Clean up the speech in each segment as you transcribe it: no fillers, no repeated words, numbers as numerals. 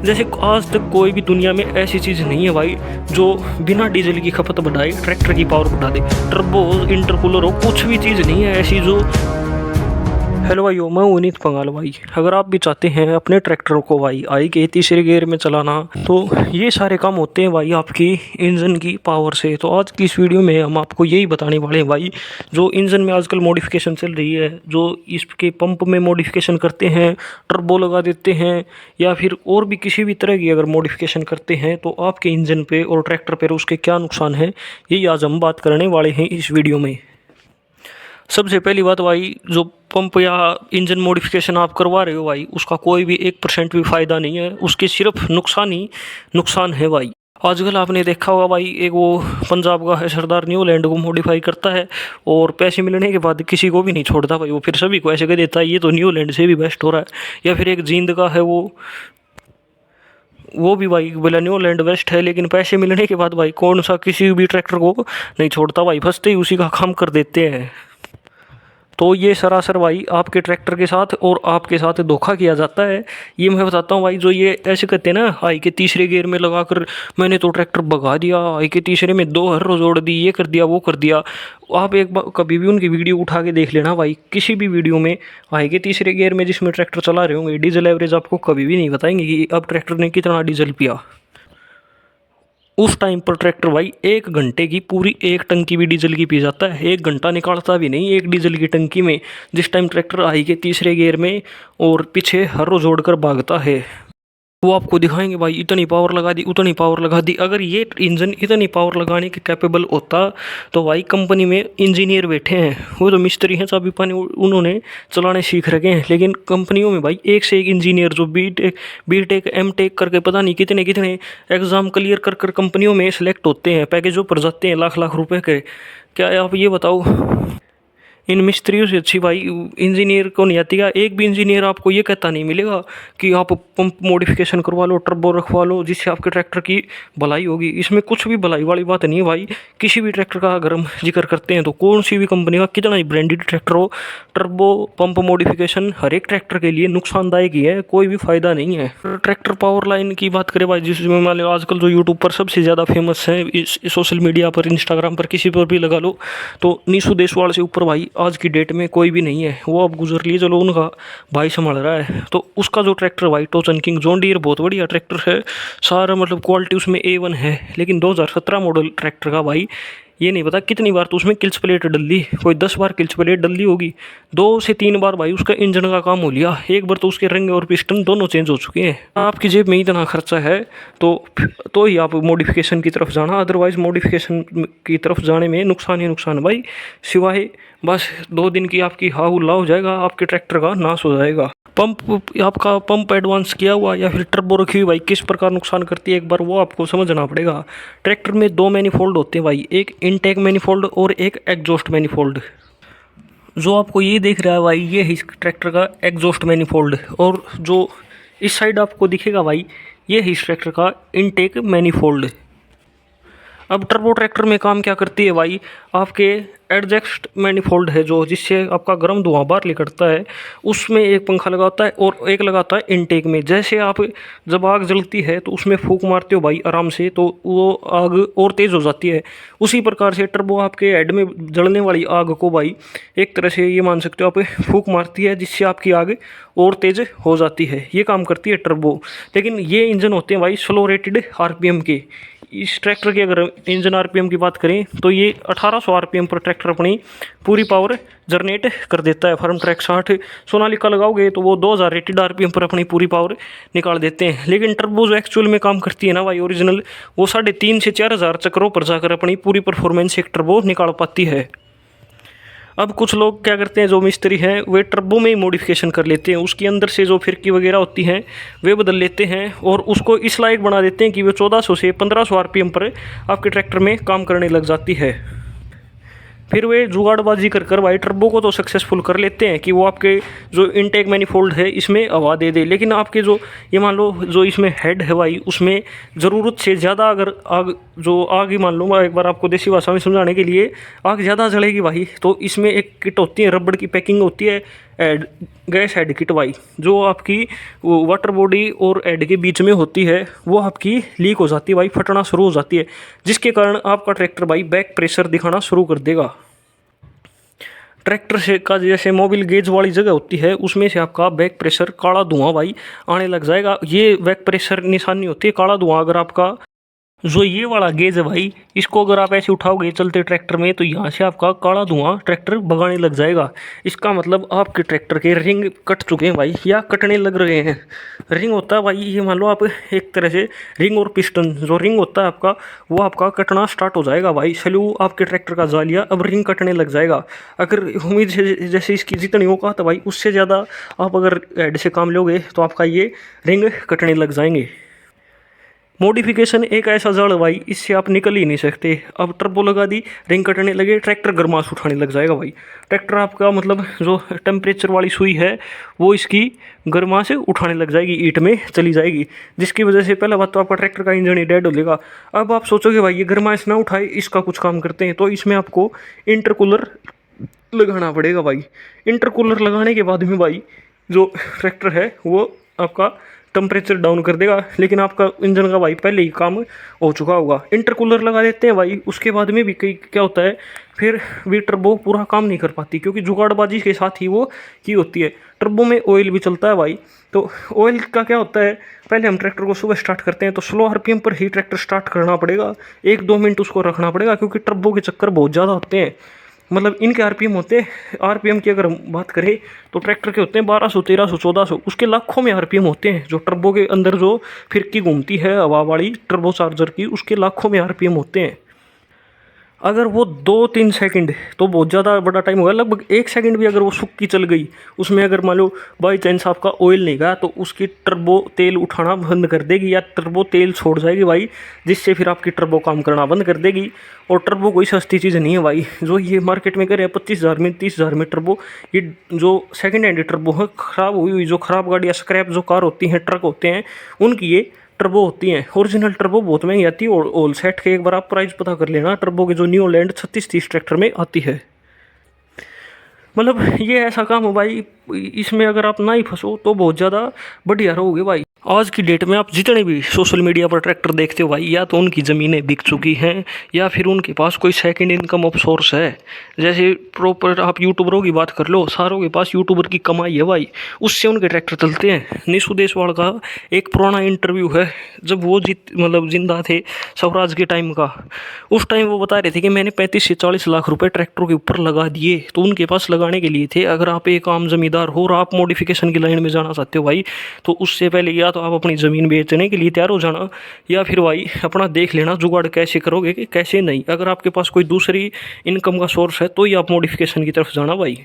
जैसे आज तक कोई भी दुनिया में ऐसी चीज़ नहीं है भाई जो बिना डीजल की खपत बढ़ाए ट्रैक्टर की पावर बढ़ा दे। टर्बो हो, इंटरकूलर हो, कुछ भी चीज़ नहीं है ऐसी जो। हेलो भाइयों, मैं उनीत पंगाल भाई। अगर आप भी चाहते हैं अपने ट्रैक्टर को भाई आई के तीसरे गियर में चलाना, तो ये सारे काम होते हैं भाई आपकी इंजन की पावर से। तो आज की इस वीडियो में हम आपको यही बताने वाले हैं भाई, जो इंजन में आजकल मॉडिफिकेशन चल रही है, जो इसके पंप में मॉडिफिकेशन करते हैं, टर्बो लगा देते हैं, या फिर और भी किसी भी तरह की अगर मॉडिफिकेशन करते हैं तो आपके इंजन पे और ट्रैक्टर पे उसके क्या नुकसान है, यही आज हम बात करने वाले हैं इस वीडियो में। सबसे पहली बात भाई, जो पंप या इंजन मॉडिफिकेशन आप करवा रहे हो भाई, उसका कोई भी 1% भी फ़ायदा नहीं है, उसके सिर्फ नुकसान ही नुकसान है भाई। आजकल आपने देखा होगा भाई, एक वो पंजाब का है सरदार, न्यूलैंड को मॉडिफाई करता है और पैसे मिलने के बाद किसी को भी नहीं छोड़ता भाई, वो फिर सभी को ऐसे कह देता है ये तो न्यूलैंड से भी बेस्ट हो रहा है। या फिर एक जींद का है, वो भी भाई बोला न्यूलैंड बेस्ट है, लेकिन पैसे मिलने के बाद भाई कौन सा किसी भी ट्रैक्टर को नहीं छोड़ता भाई, फंसते ही उसी का काम कर देते हैं। तो ये सरासर भाई आपके ट्रैक्टर के साथ और आपके साथ धोखा किया जाता है। ये मैं बताता हूँ भाई, जो ये ऐसे कहते हैं ना, आई के तीसरे गियर में लगाकर मैंने तो ट्रैक्टर भगा दिया, आई के तीसरे में 2 हर्रो जोड़ दी, ये कर दिया वो कर दिया। आप एक बार कभी भी उनकी वीडियो उठा के देख लेना भाई, किसी भी वीडियो में आई के तीसरे गियर में जिसमें ट्रैक्टर चला रहे होंगे, डीजल एवरेज आपको कभी भी नहीं बताएंगे कि अब ट्रैक्टर ने कितना डीजल पिया। उस टाइम पर ट्रैक्टर भाई 1 घंटे की पूरी 1 टंकी भी डीजल की पी जाता है, 1 घंटा निकालता भी नहीं एक डीजल की टंकी में, जिस टाइम ट्रैक्टर आई के तीसरे गियर में और पीछे हर्रो जोड़कर भागता है। वो आपको दिखाएंगे भाई इतनी पावर लगा दी, उतनी पावर लगा दी। अगर ये इंजन इतनी पावर लगाने के कैपेबल होता तो भाई कंपनी में इंजीनियर बैठे हैं, वो तो मिस्त्री हैं, चाबी पानी उन्होंने चलाने सीख रखे हैं, लेकिन कंपनियों में भाई एक से एक इंजीनियर जो बी टेक M टेक करके पता नहीं कितने कितने एग्ज़ाम क्लियर कर कर कंपनियों में सेलेक्ट होते हैं, पैकेजों पर जाते हैं लाख लाख रुपए के। क्या आप ये बताओ, इन मिस्त्रियों से अच्छी भाई इंजीनियर को नहीं आती। का एक भी इंजीनियर आपको ये कहता नहीं मिलेगा कि आप पंप मॉडिफिकेशन करवा लो, टर्बो रखवा लो, जिससे आपके ट्रैक्टर की भलाई होगी। इसमें कुछ भी भलाई वाली बात नहीं है भाई। किसी भी ट्रैक्टर का अगर हम जिक्र करते हैं तो कौन सी भी कंपनी का कितना ही ब्रांडेड ट्रैक्टर हो, टर्बो पंप मॉडिफिकेशन हर एक ट्रैक्टर के लिए नुकसानदायक ही है, कोई भी फ़ायदा नहीं है। ट्रैक्टर पावर लाइन की बात करें भाई, जिसमें मान लो आजकल जो यूट्यूब पर सबसे ज़्यादा फेमस है, इस सोशल मीडिया पर, इंस्टाग्राम पर, किसी पर भी लगा लो, तो नीशू देशवाल से ऊपर भाई आज की डेट में कोई भी नहीं है। वो अब गुजर लिए, चलो उनका भाई संभाल रहा है। तो उसका जो ट्रैक्टर भाई टोचन किंग जॉन डीयर बहुत बढ़िया ट्रैक्टर है, सारा मतलब क्वालिटी उसमें A1 है, लेकिन 2017 मॉडल ट्रैक्टर का भाई ये नहीं पता कितनी बार तो उसमें किल्च प्लेट डल दी, कोई 10 बार किल्च प्लेट डल दी होगी, 2 से 3 बार भाई उसका इंजन का काम हो लिया, एक बार तो उसके रंग और पिस्टन दोनों चेंज हो चुके हैं। आपकी जेब में इतना खर्चा है तो ही आप मॉडिफिकेशन की तरफ जाना, अदरवाइज मॉडिफिकेशन की तरफ जाने में नुकसान ही नुकसान भाई, सिवाय बस 2 दिन की आपकी हाहुल्ला हो जाएगा, आपके ट्रैक्टर का नाश हो जाएगा। आपका पंप एडवांस किया हुआ या फिर टर्बो रखी हुई भाई किस प्रकार नुकसान करती है, एक बार वो आपको समझना पड़ेगा। ट्रैक्टर में 2 मैनिफोल्ड होते हैं भाई, एक इनटेक मैनिफोल्ड और एक एग्जॉस्ट मैनिफोल्ड। जो आपको ये दिख रहा है भाई, ये है इस ट्रैक्टर का एग्जॉस्ट मैनिफोल्ड, और जो इस साइड आपको दिखेगा भाई, ये है इस ट्रैक्टर का इनटेक मैनिफोल्ड। अब टर्बो ट्रैक्टर में काम क्या करती है भाई, आपके एडजस्ट मैनिफोल्ड है जो, जिससे आपका गर्म धुआं बाहर निकलता है, उसमें एक पंखा लगाता है और एक लगाता है इनटेक में। जैसे आप जब आग जलती है तो उसमें फूंक मारते हो भाई आराम से, तो वो आग और तेज़ हो जाती है। उसी प्रकार से टर्बो आपके हेड में जलने वाली आग को भाई एक तरह से ये मान सकते हो आप फूंक मारती है, जिससे आपकी आग और तेज़ हो जाती है। ये काम करती है टर्बो। लेकिन ये इंजन होते हैं भाई स्लो रेटेड RPM के। इस ट्रैक्टर की अगर इंजन RPM की बात करें तो ये 1800 RPM पर ट्रैक्टर अपनी पूरी पावर जनरेट कर देता है। फार्म ट्रैक 60 सोनालिका लगाओगे तो वो 2000 रेटेड RPM पर अपनी पूरी पावर निकाल देते हैं। लेकिन टर्बो जो एक्चुअल में काम करती है ना भाई ओरिजिनल, वो 3,500 से 4,000 चक्रों पर जाकर अपनी पूरी परफॉर्मेंस एक टर्बो निकाल पाती है। अब कुछ लोग क्या करते हैं, जो मिस्त्री हैं वे टर्बो में ही मॉडिफिकेशन कर लेते हैं, उसके अंदर से जो फिरकी वगैरह होती हैं वे बदल लेते हैं और उसको इस लायक बना देते हैं कि वो 1400 से 1500 RPM पर आपके ट्रैक्टर में काम करने लग जाती है। फिर वे जुगाड़बाजी कर कर भाई टर्बो को तो सक्सेसफुल कर लेते हैं कि वो आपके जो इनटेक मैनिफोल्ड है इसमें हवा दे दे, लेकिन आपके जो ये मान लो जो इसमें हेड है भाई, उसमें ज़रूरत से ज़्यादा अगर आग ही मान लो, मैं एक बार आपको देसी भाषा में समझाने के लिए, आग ज़्यादा जलेगी भाई तो इसमें एक किट होती है, रबड़ की पैकिंग होती है, हेड गैस हेड किट भाई, जो आपकी वाटर बॉडी और हेड के बीच में होती है वो आपकी लीक हो जाती है भाई, फटना शुरू हो जाती है, जिसके कारण आपका ट्रैक्टर भाई बैक प्रेशर दिखाना शुरू कर देगा। ट्रैक्टर से का जैसे मोबिल गेज वाली जगह होती है उसमें से आपका बैक प्रेशर काला धुआं भाई आने लग जाएगा। ये बैक प्रेशर निशानी होती है काला धुआं। अगर आपका जो ये वाला गेज है भाई, इसको अगर आप ऐसे उठाओगे चलते ट्रैक्टर में तो यहाँ से आपका काला धुआं ट्रैक्टर भगाने लग जाएगा। इसका मतलब आपके ट्रैक्टर के रिंग कट चुके हैं भाई, या कटने लग रहे हैं। रिंग होता है भाई, ये मान लो आप एक तरह से रिंग और पिस्टन, जो रिंग होता है आपका वो आपका कटना स्टार्ट हो जाएगा भाई। स्लू आपके ट्रैक्टर का जा लिया, अब रिंग कटने लग जाएगा। अगर उम्मीद से जैसे इसकी जितनी होगा तो भाई उससे ज़्यादा आप अगर हेड से काम लोगे तो आपका ये रिंग कटने लग जाएंगे। मॉडिफिकेशन एक ऐसा जड़ भाई, इससे आप निकल ही नहीं सकते। अब टर्बो लगा दी, रिंग कटने लगे, ट्रैक्टर गर्माश उठाने लग जाएगा भाई। ट्रैक्टर आपका मतलब जो टेम्परेचर वाली सुई है वो इसकी गर्माश उठाने लग जाएगी, ईट में चली जाएगी, जिसकी वजह से पहला बात तो आपका ट्रैक्टर का इंजन ही डेड हो जाएगा। अब आप सोचोगे भाई ये गर्माश ना उठाए, इसका कुछ काम करते हैं, तो इसमें आपको इंटरकूलर लगाना पड़ेगा भाई। इंटरकूलर लगाने के बाद में भाई जो ट्रैक्टर है वो आपका टेम्परेचर डाउन कर देगा, लेकिन आपका इंजन का भाई पहले ही काम हो चुका होगा। इंटरकूलर लगा देते हैं भाई, उसके बाद में भी कई क्या होता है फिर भी टर्बो पूरा काम नहीं कर पाती, क्योंकि जुगाड़बाजी के साथ ही वो की होती है। टर्बो में ऑयल भी चलता है भाई, तो ऑयल का क्या होता है, पहले हम ट्रैक्टर को सुबह स्टार्ट करते हैं तो स्लो आरपीएम पर ही ट्रैक्टर स्टार्ट करना पड़ेगा, 1-2 मिनट उसको रखना पड़ेगा, क्योंकि टर्बो के चक्कर बहुत ज़्यादा होते हैं। मतलब इनके आरपीएम होते हैं, आरपीएम की अगर हम बात करें तो ट्रैक्टर के होते हैं 1200, 1300, 1400, उसके लाखों में आरपीएम होते हैं। जो टर्बो के अंदर जो फिरकी घूमती है हवा वाली टर्बो चार्जर की, उसके लाखों में आरपीएम होते हैं। अगर वो 2-3 सेकंड तो बहुत ज़्यादा बड़ा टाइम होगा, लगभग 1 सेकंड भी अगर वो सुक्की चल गई उसमें, अगर मान लो बाई चांस आपका ऑयल नहीं गया, तो उसकी टर्बो तेल उठाना बंद कर देगी, या टर्बो तेल छोड़ जाएगी भाई, जिससे फिर आपकी टर्बो काम करना बंद कर देगी। और टर्बो कोई सस्ती चीज़ नहीं है भाई, जो ये मार्केट में करे 25,000 में, 30,000 में टर्बो, ये जो सेकेंड हैंड टर्बो है, ख़राब हुई हुई जो ख़राब गाड़ी या स्क्रैप जो कार होती हैं, ट्रक होते हैं, उनकी ये टर्बो होती हैं। ओरिजिनल टर्बो बहुत महंगी आती है, और होल सेट के एक बार आप प्राइस पता कर लेना टर्बो के, जो न्यू लैंड 3630 ट्रैक्टर में आती है। मतलब ये ऐसा काम हो भाई, इसमें अगर आप ना ही फंसो तो बहुत ज़्यादा बढ़िया रहोगे भाई। आज की डेट में आप जितने भी सोशल मीडिया पर ट्रैक्टर देखते हो भाई, या तो उनकी ज़मीनें बिक चुकी हैं, या फिर उनके पास कोई सेकंड इनकम ऑफ सोर्स है। जैसे प्रॉपर आप यूट्यूबरों की बात कर लो, सारों के पास यूट्यूबर की कमाई है भाई, उससे उनके ट्रैक्टर चलते हैं। निशु देशवाल का एक पुराना इंटरव्यू है, जब वो मतलब जिंदा थे स्वराज के टाइम का, उस टाइम वो बता रहे थे कि मैंने 35 से 40 लाख रुपए ट्रैक्टरों के ऊपर लगा दिए। तो उनके पास लगाने के लिए थे। अगर आप एक आम जमींदार हो और आप मॉडिफिकेशन की लाइन में जाना चाहते हो भाई, तो उससे पहले या तो आप अपनी ज़मीन बेचने के लिए तैयार हो जाना, या फिर भाई अपना देख लेना जुगाड़ कैसे करोगे कि कैसे नहीं। अगर आपके पास कोई दूसरी इनकम का सोर्स है तो ही आप मॉडिफिकेशन की तरफ जाना भाई।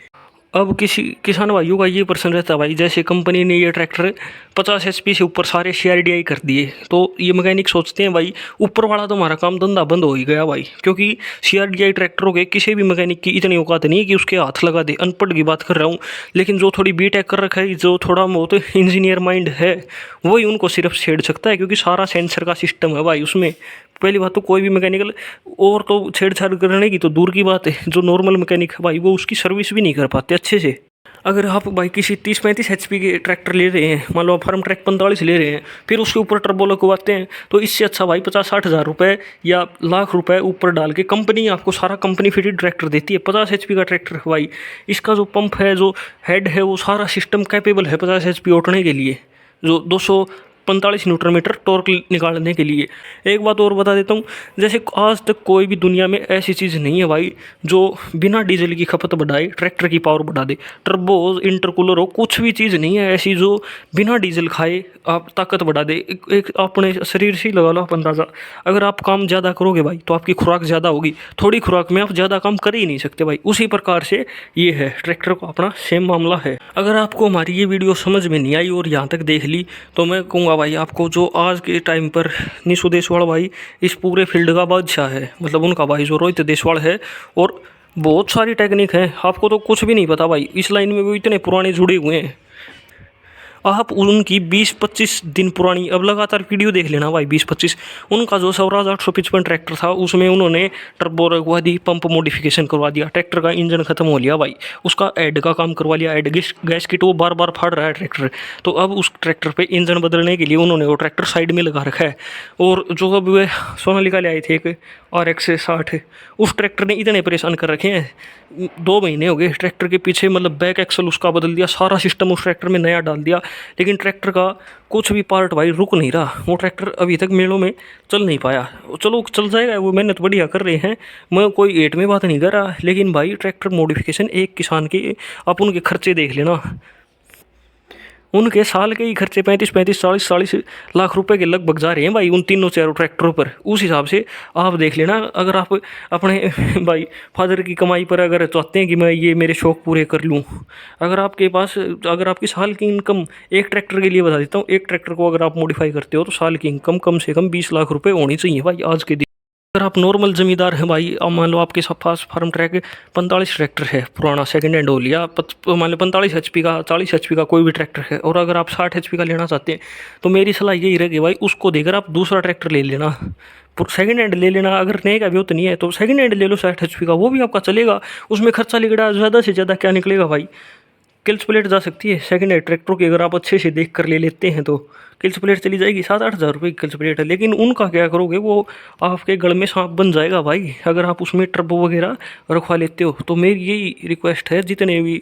अब किसी किसान भाइयों का ये प्रश्न रहता है भाई, जैसे कंपनी ने ये ट्रैक्टर 50 HP से ऊपर सारे CRDI कर दिए, तो ये मैकेनिक सोचते हैं भाई ऊपर वाला तो हमारा काम धंधा बंद हो ही गया भाई, क्योंकि CRDI ट्रैक्टरों के किसी भी मैकेनिक की इतनी औकात नहीं है कि उसके हाथ लगा दे। अनपढ़ की बात कर रहा हूँ, लेकिन जो थोड़ी B.Tech कर रखा है, जो थोड़ा बहुत इंजीनियर माइंड है, वही उनको सिर्फ छेड़ सकता है, क्योंकि सारा सेंसर का सिस्टम है भाई उसमें। पहली बात तो कोई भी मैकेनिकल और तो छेड़छाड़ करने की तो दूर की बात है, जो नॉर्मल मैकेनिक है भाई वो उसकी सर्विस भी नहीं कर पाते अच्छे से। अगर आप भाई किसी 30-35 HP के ट्रैक्टर ले रहे हैं, मान लो आप फार्म ट्रैक 45 ले रहे हैं, फिर उसके ऊपर टर्बो लगवाते हैं, तो इससे अच्छा भाई 50-60 हज़ार रुपये या लाख रुपए ऊपर डाल के कंपनी आपको सारा कंपनी फिटेड ट्रैक्टर देती है। 50 HP का ट्रैक्टर भाई, इसका जो पंप है, जो हेड है, वो सारा सिस्टम कैपेबल है 50 HP उठने के लिए, जो 245 न्यूटन मीटर टॉर्क निकालने के लिए। एक बात और बता देता हूँ, जैसे आज तक कोई भी दुनिया में ऐसी चीज़ नहीं है भाई जो बिना डीजल की खपत बढ़ाए ट्रैक्टर की पावर बढ़ा दे। टर्बो इंटरकूलर हो, कुछ भी चीज़ नहीं है ऐसी जो बिना डीजल खाए आप ताकत बढ़ा दे। एक अपने शरीर से ही लगा लो आप अंदाज़ा, अगर आप काम ज़्यादा करोगे भाई तो आपकी खुराक ज़्यादा होगी, थोड़ी खुराक में आप ज़्यादा काम कर ही नहीं सकते भाई। उसी प्रकार से ये है ट्रैक्टर का अपना सेम मामला है। अगर आपको हमारी ये वीडियो समझ में नहीं आई और यहाँ तक देख ली, तो मैं कहूँगा भाई आपको, जो आज के टाइम पर निशु देशवाल भाई इस पूरे फील्ड का बादशाह है, मतलब उनका भाई जो रोहित देशवाल है, और बहुत सारी टेक्निक है, आपको तो कुछ भी नहीं पता भाई, इस लाइन में वो इतने पुराने जुड़े हुए हैं। आप उनकी 20-25 दिन पुरानी अब लगातार वीडियो देख लेना भाई, 20-25 उनका जो स्वराज 855 ट्रैक्टर था उसमें उन्होंने टर्बो लगवा दी, पंप मॉडिफिकेशन करवा दिया, ट्रैक्टर का इंजन खत्म हो लिया भाई, उसका ऐड का काम करवा लिया, ऐड गैस किट वो बार बार फाड़ रहा है ट्रैक्टर। तो अब उस ट्रैक्टर पे इंजन बदलने के लिए उन्होंने वो ट्रैक्टर साइड में लगा रखा है। और जो अब वे सोनालिका ले आए थे एक RX 60, उस ट्रैक्टर ने इतने परेशान कर रखे हैं, 2 महीने हो गए ट्रैक्टर के पीछे, मतलब बैक एक्सल उसका बदल दिया, सारा सिस्टम उस ट्रैक्टर में नया डाल दिया, लेकिन ट्रैक्टर का कुछ भी पार्ट भाई रुक नहीं रहा। वो ट्रैक्टर अभी तक मेलों में चल नहीं पाया। चलो चल जाएगा, वो मेहनत बढ़िया कर रहे हैं, मैं कोई एट में बात नहीं कर रहा, लेकिन भाई ट्रैक्टर मॉडिफिकेशन एक किसान के आप उनके खर्चे देख लेना, उनके साल के ही खर्चे 35-35 40-40 लाख रुपए के लगभग जा रहे हैं भाई उन तीनों चारों ट्रैक्टरों पर। उस हिसाब से आप देख लेना, अगर आप अपने भाई फादर की कमाई पर अगर चाहते हैं कि मैं ये मेरे शौक़ पूरे कर लूँ, अगर आपके पास अगर आपकी साल की इनकम एक ट्रैक्टर के लिए बता देता हूँ, एक ट्रैक्टर को अगर आप मॉडिफाई करते हो तो साल की इनकम कम से कम 20 लाख रुपये होनी चाहिए भाई आज के दिन। अगर आप नॉर्मल ज़मींदार हैं भाई, अब मान लो आपके पास फार्म ट्रैक 45 ट्रैक्टर है, पुराना सेकंड हैंड हो लिया, मान लो 45 HP का 40 HP का कोई भी ट्रैक्टर है, और अगर आप 60 HP का लेना चाहते हैं तो मेरी सलाह यही रहेगी भाई, उसको देकर आप दूसरा ट्रैक्टर ले लेना, सेकंड हैंड ले लेना। अगर नए का भी तो नहीं है तो सेकंड हैंड ले लो 60 HP का, वो भी आपका चलेगा, उसमें खर्चा निकला ज़्यादा से ज़्यादा क्या निकलेगा भाई, किल्स प्लेट जा सकती है सेकंड हैंड ट्रैक्टरों की, अगर आप अच्छे से देख कर ले लेते हैं तो किल्स प्लेट चली जाएगी, 7-8 हज़ार रुपये की किल्स प्लेट है, लेकिन उनका क्या करोगे, वो आपके गल में सांप बन जाएगा भाई अगर आप उसमें टर्बो वगैरह रखवा लेते हो। तो मेरी यही रिक्वेस्ट है, जितने भी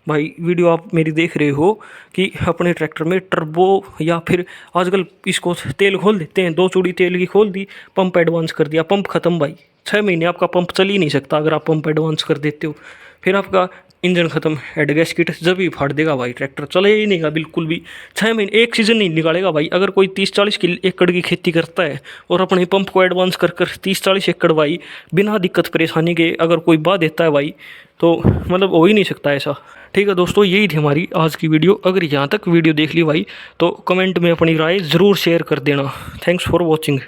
भाई वीडियो आप मेरी देख रहे हो, कि अपने ट्रैक्टर में टर्बो या फिर आजकल इसको तेल खोल देते हैं, 2 चूड़ी तेल की खोल दी, पंप एडवांस कर दिया, पंप ख़त्म भाई, 6 महीने आपका पंप चल ही नहीं सकता अगर आप पंप एडवांस कर देते हो, फिर आपका इंजन खत्म, हेड गैस किट जब भी फाड़ देगा भाई, ट्रैक्टर चले ही नहीं बिल्कुल भी, 6 महीने एक सीज़न नहीं निकालेगा भाई। अगर कोई 30-40 एकड़ की खेती करता है और अपने पंप को एडवांस कर 30-40 एकड़ भाई बिना दिक्कत परेशानी के अगर कोई बा देता है भाई, तो मतलब हो ही नहीं सकता ऐसा। ठीक है दोस्तों, यही थी हमारी आज की वीडियो। अगर यहाँ तक वीडियो देख ली भाई तो कमेंट में अपनी राय ज़रूर शेयर कर देना। Thanks for watching.